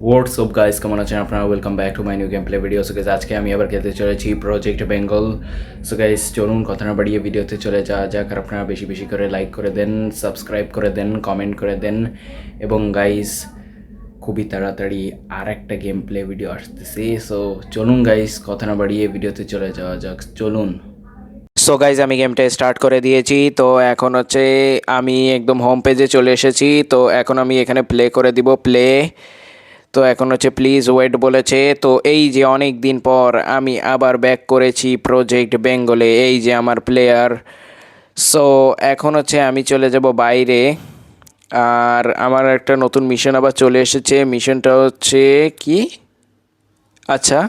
WhatsApp guys, কেমন আছেন আপনারা? Welcome back to my new game play video. So guys, আজকে আমি আবার খেলতে চলেছি প্রজেক্ট বেঙ্গল। সো গাইস, চলুন কথা না বাড়িয়ে ভিডিওতে চলে যাওয়া যাক। আর আপনারা বেশি বেশি করে লাইক করে দেন, সাবস্ক্রাইব করে দেন, কমেন্ট করে দেন। এবং গাইস, খুবই তাড়াতাড়ি আর একটা গেম প্লে ভিডিও আসতেছে। সো চলুন গাইস, কথা না বাড়িয়ে ভিডিওতে চলে যাওয়া যাক, চলুন। সো গাইজ, আমি গেমটা স্টার্ট করে দিয়েছি। তো এখন হচ্ছে আমি একদম হোম পেজে চলে এসেছি। তো এখন আমি এখানে প্লে করে দিব, প্লে। তো এখন হচ্ছে প্লিজ ওয়েট বলেছে। তো এই যে অনেক দিন পর আমি আবার ব্যাক করেছি প্রজেক্ট বেঙ্গলে, এই যে আমার প্লেয়ার। সো এখন হচ্ছে আমি চলে যাব বাইরে। আর আমার একটা নতুন মিশন আবার চলে এসেছে। মিশনটা হচ্ছে কি, আচ্ছা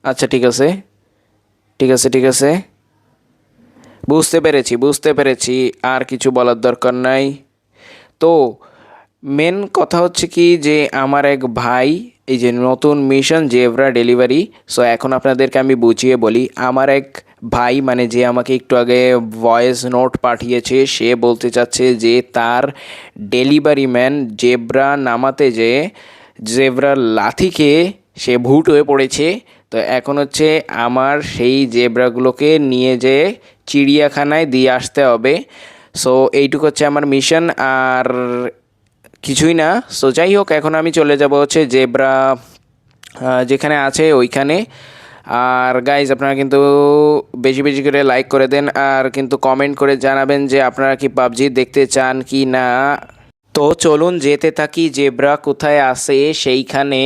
আচ্ছা, ঠিক আছে ঠিক আছে ঠিক আছে, বুঝতে পেরেছি, আর কিছু বলার দরকার নাই। তো মেন কথা হচ্ছে কি, যে আমার এক ভাই, এই যে নতুন মিশন জেব্রা ডেলিভারি। সো এখন আপনাদেরকে আমি বুঝিয়ে বলি। আমার এক ভাই, মানে যে আমাকে একটু আগে ভয়েস নোট পাঠিয়েছে, সে বলতে চাচ্ছে যে তার ডেলিভারি ম্যান জেব্রা নামাতে যে জেব্রার লাথি খেয়ে সে ভুট হয়ে পড়েছে। তো এখন হচ্ছে আমার সেই জেব্রাগুলোকে নিয়ে যেয়ে চিড়িয়াখানায় দিয়ে আসতে হবে। সো এইটুকু হচ্ছে আমার মিশন, আর কিছুই না। সো যাই হোক, এখন আমি চলে যাব হচ্ছে জেব্রা যেখানে আছে ওইখানে। আর গাইজ, আপনারা কিন্তু বেশি বেশি করে লাইক করে দেন, আর কিন্তু কমেন্ট করে জানাবেন যে আপনারা কি পাবজি দেখতে চান কি না। তো চলুন যেতে থাকি জেব্রা কোথায় আছে সেইখানে।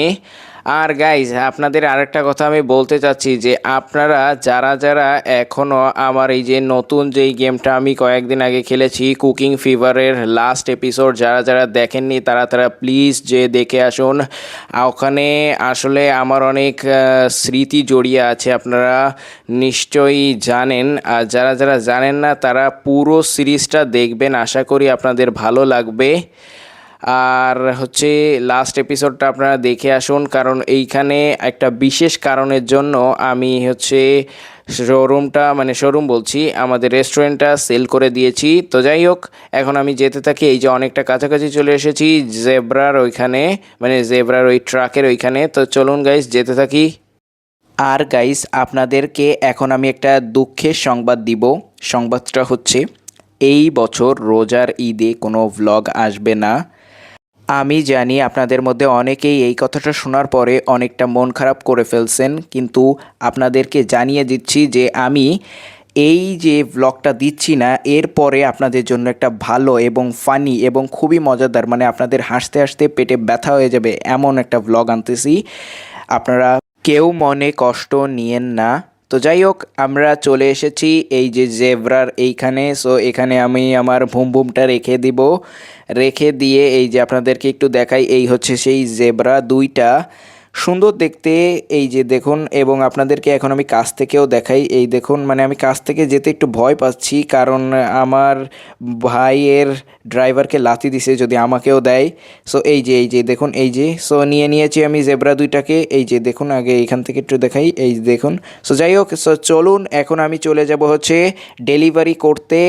আর গাইজ, আপনাদের আরেকটা কথা আমি বলতে চাচ্ছি, যে আপনারা যারা যারা এখনও আমার এই যে নতুন যেই গেমটা আমি কয়েকদিন আগে খেলেছি কুকিং ফিভারের লাস্ট এপিসোড, যারা যারা দেখেননি তারা তারা প্লিজ যে দেখে আসুন। ওখানে আসলে আমার অনেক স্মৃতি জড়িয়ে আছে, আপনারা নিশ্চয়ই জানেন। আর যারা যারা জানেন না তারা পুরো সিরিজটা দেখবেন, আশা করি আপনাদের ভালো লাগবে। আর হচ্ছে লাস্ট এপিসোডটা আপনারা দেখে আসুন, কারণ এইখানে একটা বিশেষ কারণের জন্য আমি হচ্ছে শোরুমটা, মানে শোরুম বলছি, আমাদের রেস্টুরেন্টটা সেল করে দিয়েছি। তো যাই হোক, এখন আমি যেতে থাকি। এই যে অনেকটা কাছাকাছি চলে এসেছি জেব্রার ওইখানে, মানে জেব্রার ওই ট্রাকের ওইখানে। তো চলুন গাইস, যেতে থাকি। আর গাইস, আপনাদেরকে এখন আমি একটা দুঃখের সংবাদ দিব। সংবাদটা হচ্ছে, এই বছর রোজার ঈদে কোনো ভ্লগ আসবে না। আমি জানি আপনাদের মধ্যে অনেকেই এই কথাটা শোনার পরে অনেকটা মন খারাপ করে ফেলছেন, কিন্তু আপনাদেরকে জানিয়ে দিচ্ছি যে আমি এই যে ব্লগটা দিচ্ছি না, এরপরে আপনাদের জন্য একটা ভালো এবং ফানি এবং খুবই মজাদার, মানে আপনাদের হাসতে হাসতে পেটে ব্যথা হয়ে যাবে এমন একটা ব্লগ আনতেছি। আপনারা কেউ মনে কষ্ট নিয়েন না। তো যাই হোক, আমরা চলে এসেছি এই যে জেব্রার এইখানে। সো এখানে আমি আমার ভুম ভুমটা রেখে দিব। রেখে দিয়ে এই যে আপনাদেরকে একটু দেখাই, এই হচ্ছে সেই জেব্রা দুইটা, সুন্দর দেখতে, এই যে দেখুন। এবং আপনাদেরকে এখন আমি কাছ থেকেও দেখাই, এই দেখুন। মানে আমি কাছ থেকে যেতে একটু ভয় পাচ্ছি, কারণ আমার ভাইয়ের ড্রাইভারকে লাথি দিছে, যদি আমাকেও দেয়। সো এই যে দেখুন, এই যে সো নিয়ে নিয়েছি আমি জেব্রা দুইটাকে, এই যে দেখুন। আগে এইখান থেকে একটু দেখাই, এই দেখুন। সো যাই হোক, সো চলুন এখন আমি চলে যাব হচ্ছে ডেলিভারি করতে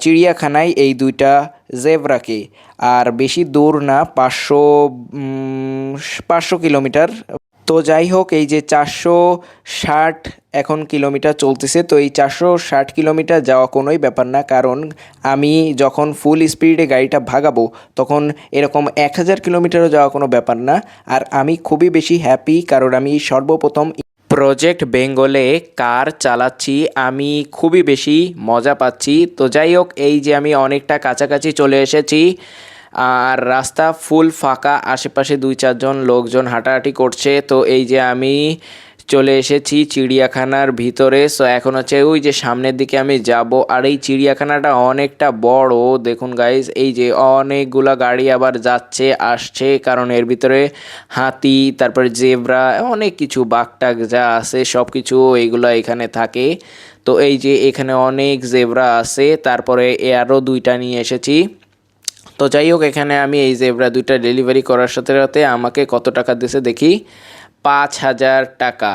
চিড়িয়াখানায় এই দুইটা জেব্রাকে। আর বেশি দূর না, 500 কিলোমিটার। তো যাই হোক, এই যে 460 এখন কিলোমিটার চলতেছে। তো এই 460 কিলোমিটার যাওয়া কোনোই ব্যাপার না, কারণ আমি যখন ফুল স্পিডে গাড়িটা ভাগাবো তখন এরকম 1000 কিলোমিটারও যাওয়া কোনো ব্যাপার না। আর আমি খুবই বেশি হ্যাপি, কারণ আমি সর্বপ্রথম প্রজেক্ট বেঙ্গলে কার চালাচ্ছি, আমি খুবই বেশি মজা পাচ্ছি। তো যাই হোক, এই যে আমি অনেকটা কাছাকাছি চলে এসেছি, আর রাস্তা ফুল ফাঁকা, আশেপাশে 2-4 জন লোকজন হাঁটাহাঁটি করছে। তো এই যে আমি চলে এসেছি চিড়িয়াখানার ভিতরে। সো এখন হচ্ছে ওই যে সামনের দিকে আমি যাব। আর এই চিড়িয়াখানাটা অনেকটা বড়, দেখুন গাইজ। এই যে অনেকগুলা গাড়ি আবার যাচ্ছে আসছে, কারণ এর ভিতরে হাতি, তারপরে জেব্রা, অনেক কিছু বাঘটাগ যা আছে সব কিছু এইগুলো এখানে থাকে। তো এই যে এখানে অনেক জেব্রা আছে, তারপরে আরও দুইটা নিয়ে এসেছি। তো যাই হোক, এখানে আমি এই জেব্রা দুইটা ডেলিভারি করার সাথে সাথে আমাকে কত টাকা দিয়েছে দেখি, 5000 টাকা।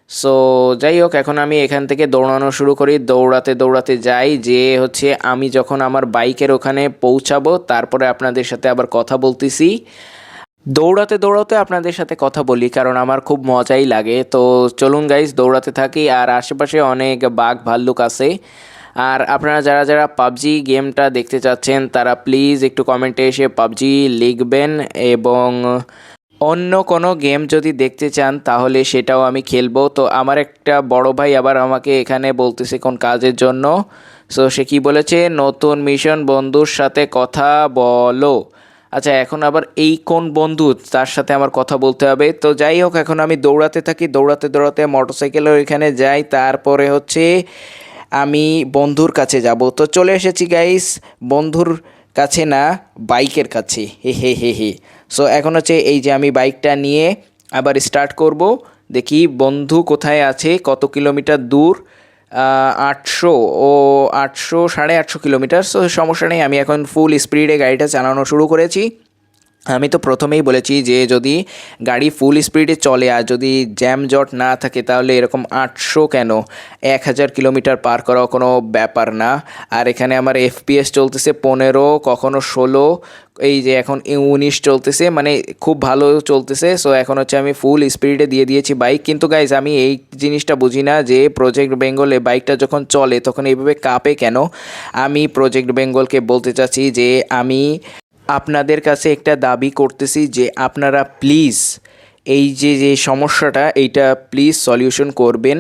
সো যাই হোক, এখন আমি এখান থেকে দৌড়ানো শুরু করি, দৌড়াতে দৌড়াতে যাই, যে হচ্ছে আমি যখন আমার বাইকের ওখানে পৌঁছাবো তারপরে আপনাদের সাথে আবার কথা বলতেছি। দৌড়াতে দৌড়াতে আপনাদের সাথে কথা বলি, কারণ আমার খুব মজাই লাগে। তো চলুন গাইস, দৌড়াতে থাকি। আর আশেপাশে অনেক বাঘ ভাল্লুক আছে। আর আপনারা যারা যারা পাবজি গেমটা দেখতে চাচ্ছেন তারা প্লিজ একটু কমেন্টে এসে পাবজি লিখবেন, এবং অন্য কোনো গেম যদি দেখতে চান তাহলে সেটাও আমি খেলবো। তো আমার একটা বড় ভাই আবার আমাকে এখানে বলতেছে কোন কাজের জন্য। সো সে কি বলেছে, নতুন মিশন, বন্ধুর সাথে কথা বলো। আচ্ছা, এখন আবার এই কোন বন্ধু, তার সাথে আমার কথা বলতে হবে। তো যাই হোক, এখন আমি দৌড়াতে থাকি, দৌড়াতে দৌড়াতে মোটরসাইকেলের ওইখানে যাই। তারপরে হচ্ছে আমি বন্ধুর কাছে যাব। তো চলে এসেছি গাইস বন্ধুর কাছে, না বাইকের কাছে, হে হে হে হে। সো এখন হচ্ছে এই যে আমি বাইকটা নিয়ে আবার স্টার্ট করব। দেখি বন্ধু কোথায় আছে, কত কিলোমিটার দূর। 800, ও 800, 850 কিলোমিটার। সো সমস্যা নেই, আমি এখন ফুল স্পিডে গাড়িটা চালানো শুরু করেছি। আমি তো প্রথমেই বলেছি যে যদি গাড়ি ফুল স্পিডে চলে আর যদি জ্যাম জট না থাকে তাহলে এরকম 800 কেন, 1000 কিলোমিটার পার করা কোনো ব্যাপার না। আর এখানে আমার এফপিএস চলতেছে 15, কখনো 16, এই যে এখন 19 চলতেছে, মানে খুব ভালো চলতেছে। সো এখন হচ্ছে আমি ফুল স্পিডে দিয়ে দিয়েছি বাইক। কিন্তু গাইজ আমি এই জিনিসটা বুঝি না যে প্রজেক্ট বেঙ্গলে বাইকটা যখন চলে তখন এইভাবে কাঁপে কেন। আমি প্রজেক্ট বেঙ্গলকে বলতে চাচ্ছি যে আমি আপনাদের কাছে একটা দাবি করতেছি যে আপনারা প্লিজ এই যে যে সমস্যাটা এইটা প্লিজ সলিউশন করবেন।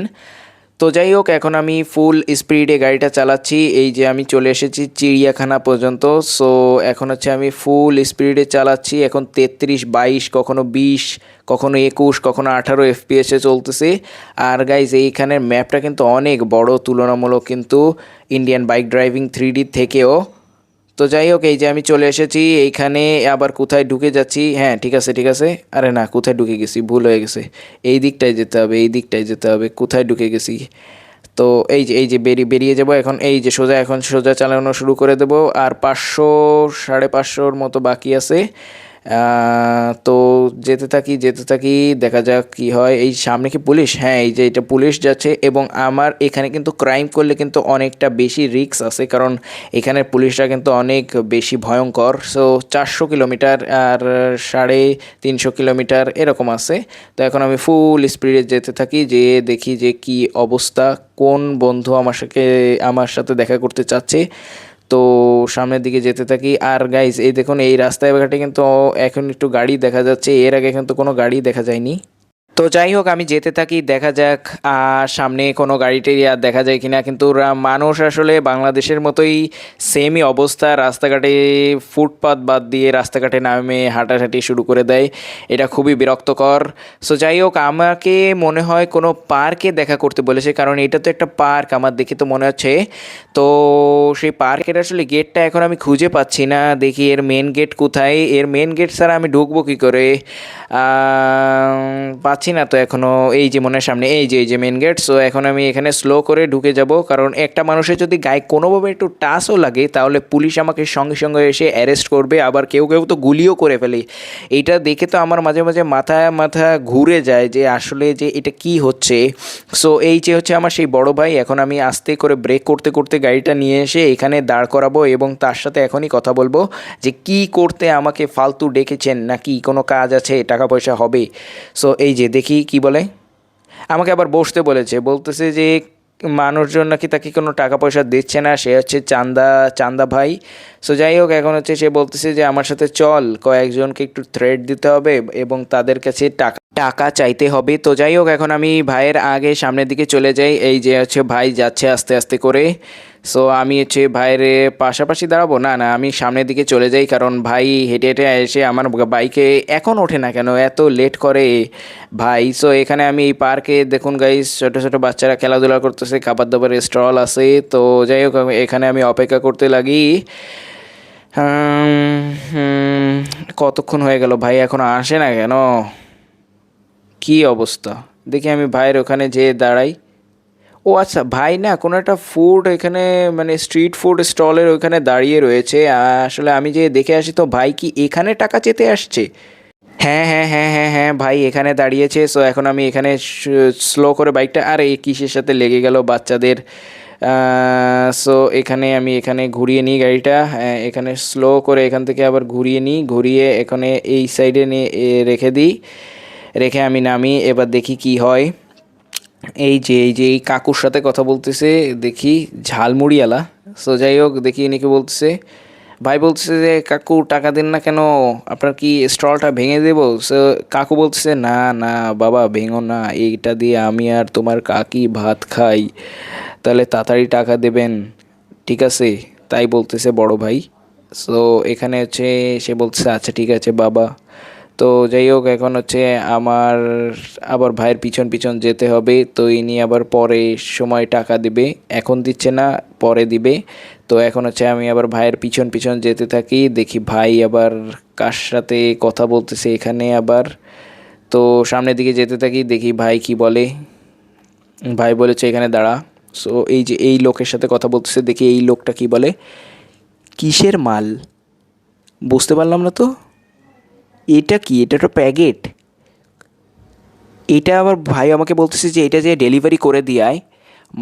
তো যাই হোক, এখন আমি ফুল স্পিডে গাড়িটা চালাচ্ছি। এই যে আমি চলে এসেছি চিড়িয়াখানা পর্যন্ত। সো এখন হচ্ছে আমি ফুল স্পিডে চালাচ্ছি। এখন 33, 22, কখনো 20, কখনো 21, কখনো 18 এফপিএসে চলতেছে। আর গাইজ এইখানের ম্যাপটা কিন্তু অনেক বড় তুলনামূলক, কিন্তু ইন্ডিয়ান বাইক ড্রাইভিং 3D থেকেও। তো যাই হোক, এই যে আমি চলে এসেছি এইখানে। আবার কোথায় ঢুকে যাচ্ছি, হ্যাঁ ঠিক আছে ঠিক আছে, আরে না কোথায় ঢুকে গেছি, ভুল হয়ে গেছে। এই দিকটায় যেতে হবে, এই দিকটায় যেতে হবে, কোথায় ঢুকে গেছি। তো এই যে বেরিয়ে যাব এখন। এই যে সোজা, এখন সোজা চালানো শুরু করে দেব। আর 500, 550 মতো বাকি আছে। তো যেতে থাকি, দেখা যাক কি হয়। এই সামনে কি পুলিশ? হ্যাঁ, এই যে এটা পুলিশ যাচ্ছে। এবং আমার এখানে কিন্তু ক্রাইম করলে কিন্তু অনেকটা বেশি রিস্ক আছে, কারণ এখানের পুলিশরা কিন্তু অনেক বেশি ভয়ঙ্কর। সো 400 কিলোমিটার আর 350 কিলোমিটার এরকম আছে। তো এখন আমি ফুল স্পিডে যেতে থাকি, যে দেখি যে কি অবস্থা, কোন বন্ধু আমার সাথে দেখা করতে চাচ্ছে। তো সামনের দিকে যেতে থাকি। আর গাইস এই দেখুন, এই রাস্তায় ঘাটে কিন্তু এখন একটু গাড়ি দেখা যাচ্ছে, এর আগে কিন্তু কোনো গাড়ি দেখা যায়নি। তো যাই হোক, আমি যেতে থাকি, দেখা যাক সামনে কোনো গাড়ি টাড়ি আর দেখা যায় কিনা। কিন্তু মানুষ আসলে বাংলাদেশের মতোই সেমই অবস্থা, রাস্তাঘাটে ফুটপাত বাদ দিয়ে রাস্তাঘাটে নামে হাঁটাহাঁটি শুরু করে দেয়। এটা খুবই বিরক্তকর। সো যাই হোক, আমাকে মনে হয় কোনো পার্কে দেখা করতে বলেছে, কারণ এটা তো একটা পার্ক আমার দেখে তো মনে হচ্ছে। তো সেই পার্কের আসলে গেটটা এখন আমি খুঁজে পাচ্ছি না, দেখি এর মেন গেট কোথায়। এর মেন গেট ছাড়া আমি ঢুকবো কী করে, পাচ্ছি না তো এখনও। এই যে মনের সামনে এই যে মেন গেট। সো এখন আমি এখানে স্লো করে ঢুকে যাব, কারণ একটা মানুষের যদি গায়ে কোনোভাবে একটু টাচও লাগে তাহলে পুলিশ আমাকে সঙ্গে সঙ্গে এসে অ্যারেস্ট করবে। আবার কেউ কেউ তো গুলিও করে ফেলে। এইটা দেখে তো আমার মাঝে মাঝে মাথা মাথা ঘুরে যায় যে আসলে যে এটা কি হচ্ছে। সো এই যে হচ্ছে আমার সেই বড় ভাই, এখন আমি আস্তে করে ব্রেক করতে করতে গাড়িটা নিয়ে এসে এখানে দাঁড় করাবো এবং তার সাথে এখনই কথা বলবো যে কি করতে আমাকে ফালতু ডেকেছেন, নাকি কোনো কাজ আছে, টাকা পয়সা হবে। সো এই যে দেখি কি বলে। আমাকে আবার বসতে বলেছে, বলতেছে যে মানুষজন নাকি তাকে কোনো টাকা পয়সা দিচ্ছে না, সে হচ্ছে চান্দা চান্দা ভাই। সো যাই হোক, এখন হচ্ছে সে বলতেছে যে আমার সাথে চল, কয়েকজনকে একটু থ্রেট দিতে হবে এবং তাদের কাছে টাকা টাকা চাইতে হবে। তো যাই হোক, এখন আমি ভাইয়ের আগে সামনের দিকে চলে যাই। এই যে হচ্ছে ভাই যাচ্ছে আস্তে আস্তে করে। সো আমি হচ্ছে ভাইয়ের পাশাপাশি দাঁড়াবো, না না আমি সামনের দিকে চলে যাই, কারণ ভাই হেঁটে হেঁটে এসে আমার বাইকে এখন ওঠে না কেন, এত লেট করে ভাই। সো এখানে আমি এই পার্কে দেখুন গাইস, ছোটো ছোটো বাচ্চারা খেলাধুলা করতেছে, খাবার দাবারের স্টল আছে। তো যাই হোক, এখানে আমি অপেক্ষা করতে লাগি। কতক্ষণ হয়ে গেল, ভাই এখনো আসে না কেন, কি অবস্থা। দেখি আমি ভাইয়ের ওখানে যেয়ে দাঁড়াই। ও আচ্ছা, ভাই না কোনো একটা ফুড এখানে, মানে স্ট্রিট ফুড স্টলের ওইখানে দাঁড়িয়ে রয়েছে। আসলে আমি যে দেখে আসি, তো ভাই কি এখানে টাকা চেতে আসছে? হ্যাঁ হ্যাঁ হ্যাঁ হ্যাঁ হ্যাঁ, ভাই এখানে দাঁড়িয়েছে। সো এখন আমি এখানে স্লো করে বাইকটা, আর এই কিসের সাথে লেগে গেল বাচ্চাদের সো এখানে ঘুরিয়ে নিই গাড়িটা, এখানে স্লো করে এখান থেকে আবার ঘুরিয়ে নিই, ঘুরিয়ে এখানে এই সাইডে নিয়ে রেখে দিই, রেখে আমি নামি। এবার দেখি কি হয়। এই যে এই কাকুর সাথে কথা বলতেছে দেখি, ঝালমুড়িওয়ালা। সো যাই হোক, দেখি ইনি কি বলতেছে। ভাই বলতেছে যে কাকু টাকা দিন না কেন, আপনার কি স্টলটা ভেঙে দেবো? সো কাকু বলতেছে না না বাবা ভেঙো না, এইটা দিয়ে আমি আর তোমার কাকি ভাত খাই, তাহলে তাড়াতাড়ি টাকা দেবেন, ঠিক আছে? তাই বলতেছে বড় ভাই। সো এখানে হচ্ছে সে বলতেছে আচ্ছা ঠিক আছে বাবা। তো যাই হোক, এখন হচ্ছে আমার আবার ভাইয়ের পিছন পিছন যেতে হবে। তো ইনি আবার পরে সময় টাকা দিবে, এখন দিচ্ছে না, পরে দিবে। তো এখন হচ্ছে আমি আবার ভাইয়ের পিছন পিছন যেতে থাকি, দেখি ভাই আবার কার সাথে কথা বলতেছে এখানে আবার। তো সামনের দিকে যেতে থাকি, দেখি ভাই কি বলে। ভাই বলেছে এখানে দাঁড়া। সো এই যে এই লোকের সাথে কথা বলতেছে, দেখি এই লোকটা কি বলে। কিসের মাল বুঝতে পারলাম না তো, এটা কি? এটা তো প্যাকেট। এটা আবার ভাই আমাকে বলতেছে যে এটা যে ডেলিভারি করে দিয়ায়,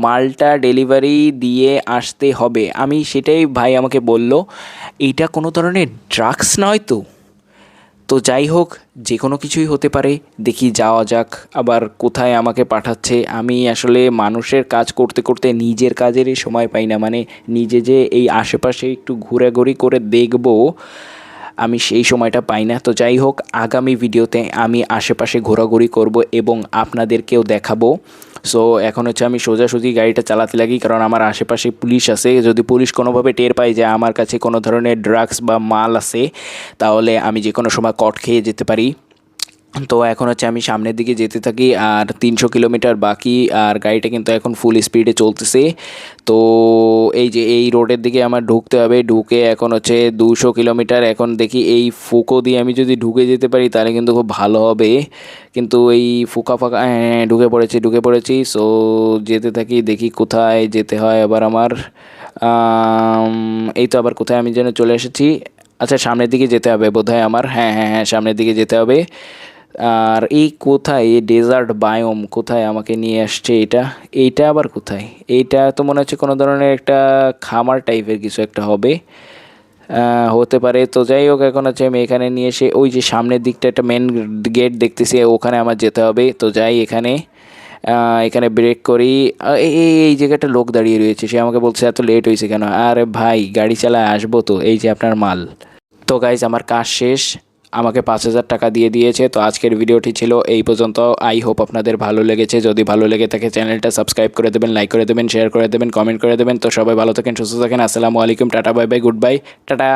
মালটা ডেলিভারি দিয়ে আসতে হবে। আমি সেটাই ভাই আমাকে বলল, এইটা কোনো ধরনের ড্রাগস নয় তো? তো যাই হোক, যে কোনো কিছুই হতে পারে, দেখি যাওয়া যাক। আবার কোথায় আমাকে পাঠাচ্ছে, আমি আসলে মানুষের কাজ করতে করতে নিজের কাজেরই সময় পাই না, মানে নিজে যে এই আশেপাশে একটু ঘোরাঘুরি করে দেখব, আমি সেই সময়টা পাই না। তো যাই হোক, আগামী ভিডিওতে আমি আশেপাশে ঘোরাঘুরি করব এবং আপনাদেরকেও দেখাবো। সো এখন হচ্ছে আমি সোজাসুজি গাড়িটা চালাতে লাগি, কারণ আমার আশেপাশে পুলিশ আছে। যদি পুলিশ কোনোভাবে টের পায় যে আমার কাছে কোনো ধরনের ড্রাগস বা মাল আছে, তাহলে আমি যে কোনো সময় কট খেয়ে যেতে পারি। তো এখন হচ্ছে আমি সামনের দিকে যেতে থাকি, আর 300 কিলোমিটার বাকি, আর গাড়িটা কিন্তু এখন ফুল স্পিডে চলতেছে। তো এই যে এই রোডের দিকে আমার ঢুকতে হবে, ঢুকে এখন হচ্ছে 200 কিলোমিটার। এখন দেখি এই ফুকো দিয়ে আমি যদি ঢুকে যেতে পারি তাহলে কিন্তু খুব ভালো হবে, কিন্তু এই ফুকা ফাঁকা, হ্যাঁ ঢুকে পড়েছি। সো যেতে থাকি, দেখি কোথায় যেতে হয় আবার আমার। এই তো আবার কোথায় আমি যেন চলে এসেছি। আচ্ছা, সামনের দিকে যেতে হবে বোধহয় আমার, হ্যাঁ হ্যাঁ হ্যাঁ, সামনের দিকে যেতে হবে। আর এই কোথায়, এই ডেজার্ট বায়োম কোথায় আমাকে নিয়ে আসছে এটা? এইটা আবার কোথায়? এইটা তো মনে হচ্ছে কোনো ধরনের একটা খামার টাইপের কিছু একটা হবে, হতে পারে। তো যাই হোক, এখন হচ্ছে আমি এখানে নিয়ে এসে ওই যে সামনের দিকটা একটা মেন গেট দেখতেছি, ওখানে আমার যেতে হবে। তো যাই এখানে, এখানে ব্রেক করি। এই জায়গাটা লোক দাঁড়িয়ে রয়েছে, সে আমাকে বলছে এত লেট হয়েছে কেন? আরে ভাই গাড়ি চালায় আসবো তো, এই যে আপনার মাল। তো গাইজ, আমার কাজ শেষ, আমাকে 5,000 টাকা দিয়ে দিয়েছে। তো আজকের ভিডিওটি ছিল এই পর্যন্ত। আই হোপ আপনাদের ভালো লেগেছে। যদি ভালো লেগে থাকে চ্যানেলটা সাবস্ক্রাইব করে দেবেন, লাইক করে দেবেন, শেয়ার করে দেবেন, কমেন্ট করে দেবেন। তো সবাই ভালো থাকেন, সুস্থ থাকেন। আসসালামু আলাইকুম, tata, bye bye, good bye, tata.